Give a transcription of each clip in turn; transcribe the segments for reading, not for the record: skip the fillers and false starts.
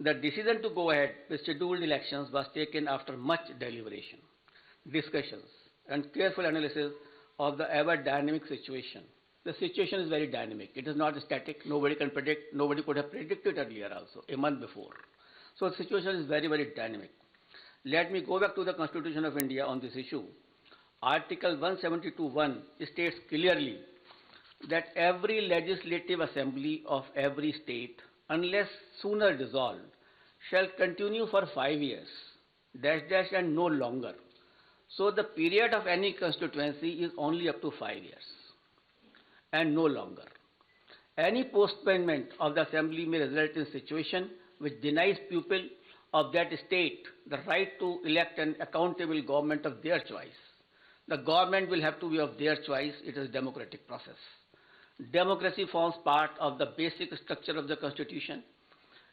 The decision to go ahead with scheduled elections was taken after much deliberation, discussions, and careful analysis of the ever dynamic situation. The situation is very dynamic. It is not static. Nobody can predict. Nobody could have predicted earlier also, a month before. So the situation is very, very dynamic. Let me go back to the Constitution of India on this issue. Article 172(1) states clearly that every legislative assembly of every state, unless sooner dissolved, shall continue for 5 years, and no longer. So the period of any constituency is only up to 5 years and no longer. Any postponement of the assembly may result in a situation which denies people of that state the right to elect an accountable government of their choice. The government will have to be of their choice. It is a democratic process. Democracy forms part of the basic structure of the Constitution,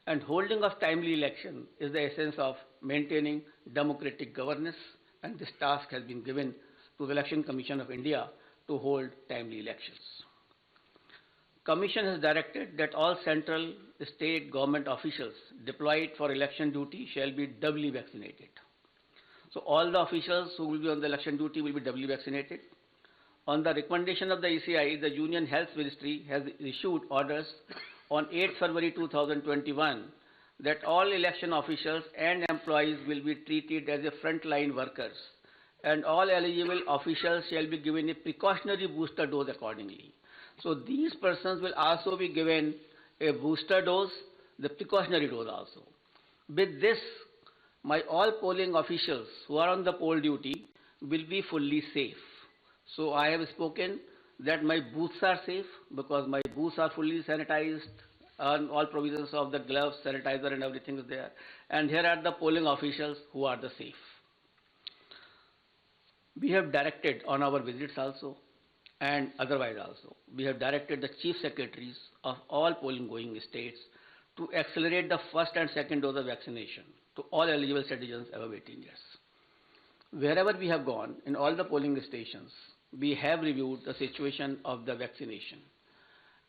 and holding of timely election is the essence of maintaining democratic governance, and this task has been given to the Election Commission of India to hold timely elections. Commission has directed that all central state government officials deployed for election duty shall be doubly vaccinated. So all the officials who will be on the election duty will be doubly vaccinated. On the recommendation of the ECI, the Union Health Ministry has issued orders on 8 February 2021 that all election officials and employees will be treated as a frontline workers, and all eligible officials shall be given a precautionary booster dose accordingly. So these persons will also be given a booster dose, the precautionary dose also. With this, my all polling officials who are on the poll duty will be fully safe. So I have spoken that my booths are safe because my booths are fully sanitized, and all provisions of the gloves, sanitizer and everything is there. And here are the polling officials who are the safe. We have directed on our visits also and otherwise also, we have directed the chief secretaries of all polling going states to accelerate the first and second dose of vaccination to all eligible citizens above 18 years. Wherever we have gone, in all the polling stations, we have reviewed the situation of the vaccination.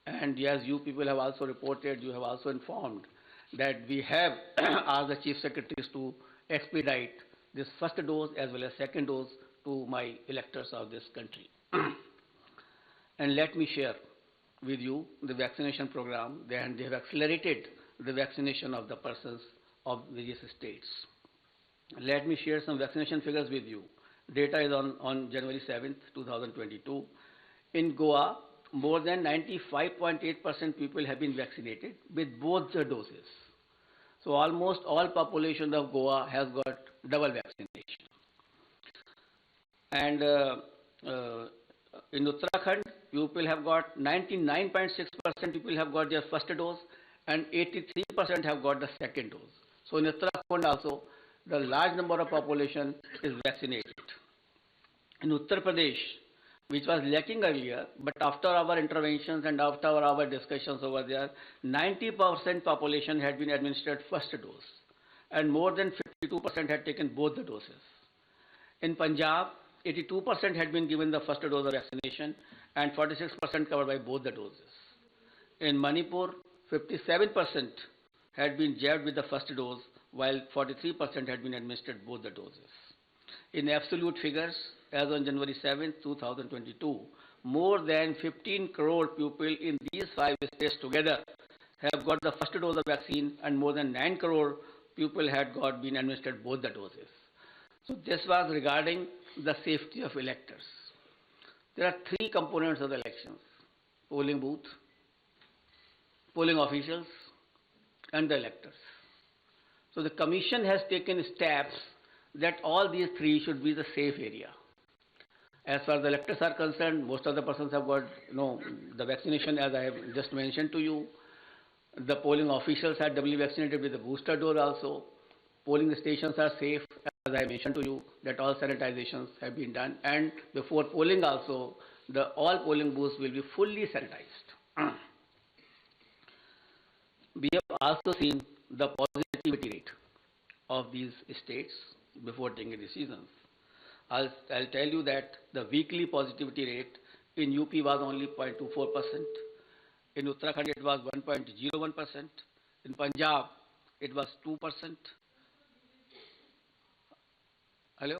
And yes, you people have also reported, you have also informed that we have asked the chief secretaries to expedite this first dose as well as second dose to my electors of this country. And let me share with you the vaccination program, and they have accelerated the vaccination of the persons of various states. Let me share some vaccination figures with you. Data is on January 7th, 2022. In Goa, more than 95.8% people have been vaccinated with both the doses. So almost all population of Goa has got double vaccination. And in Uttarakhand, people have got 99.6% people have got their first dose and 83% have got the second dose. So in Uttarakhand also, the large number of population is vaccinated. In Uttar Pradesh, which was lacking earlier, but after our interventions and after our discussions over there, 90% population had been administered first dose and more than 52% had taken both the doses. In Punjab, 82% had been given the first dose of vaccination and 46% covered by both the doses. In Manipur, 57% had been jabbed with the first dose while 43% had been administered both the doses. In absolute figures, as on January 7, 2022, more than 15 crore people in these 5 states together have got the first dose of vaccine and more than 9 crore people had been administered both the doses. So this was regarding the safety of electors. There are 3 components of the elections: polling booth, polling officials and the electors. So the commission has taken steps that all these 3 should be the safe area. As far as the electors are concerned, most of the persons have got the vaccination, as I have just mentioned to you. The polling officials are doubly vaccinated with the booster dose also. Polling stations are safe, as I mentioned to you, that all sanitizations have been done. And before polling also, all polling booths will be fully sanitized. We have also seen the positivity rate of these states before taking decisions. I'll tell you that the weekly positivity rate in UP was only 0.24%. In Uttarakhand, it was 1.01%. In Punjab, it was 2%. Hello?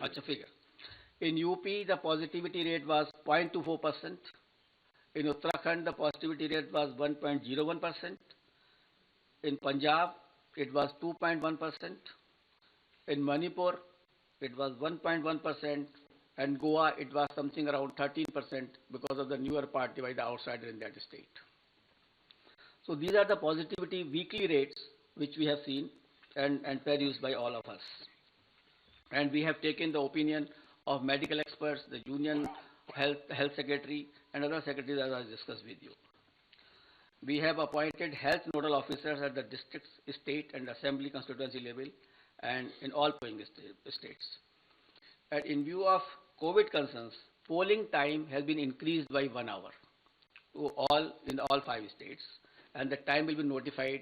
Acha, figure. In UP, the positivity rate was 0.24%. In Uttarakhand, the positivity rate was 1.01%. In Punjab, it was 2.1%. In Manipur, it was 1.1%. And Goa, it was something around 13% because of the newer party by the outsider in that state. So these are the positivity weekly rates which we have seen and produced by all of us. And we have taken the opinion of medical experts, the Union Health Secretary, and other secretaries as I discussed with you. We have appointed health nodal officers at the district, state, and assembly constituency level, and in all polling states. And in view of COVID concerns, polling time has been increased by 1 hour in all 5 states, and the time will be notified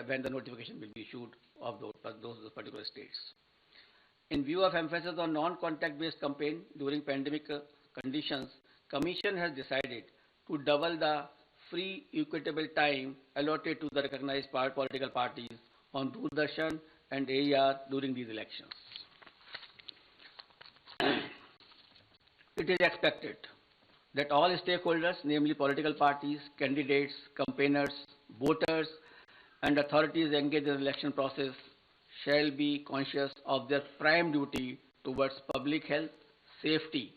when the notification will be issued of those particular states. In view of emphasis on non-contact based campaign during pandemic conditions, Commission has decided to double the free equitable time allotted to the recognized political parties on Doordarshan and AER during these elections. It is expected that all stakeholders, namely political parties, candidates, campaigners, voters, and authorities engaged in the election process shall be conscious of their prime duty towards public health, safety,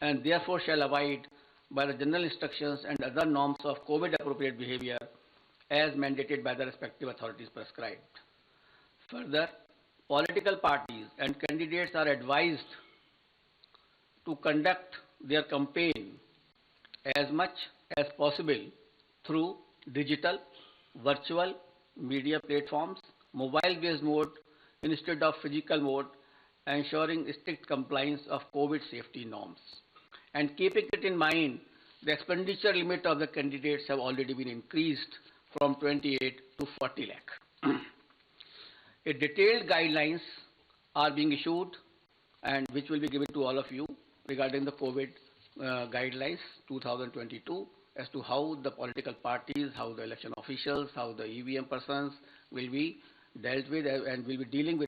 and therefore shall abide by the general instructions and other norms of COVID-appropriate behavior as mandated by the respective authorities prescribed. Further, political parties and candidates are advised to conduct their campaign as much as possible through digital, virtual, media platforms, mobile-based mode instead of physical mode, ensuring strict compliance of COVID safety norms. And keeping it in mind, the expenditure limit of the candidates have already been increased from 28 to 40 lakh. A detailed guidelines are being issued and which will be given to all of you regarding the COVID guidelines 2022 as to how the political parties, how the election officials, how the EVM persons will be dealt with and will be dealing with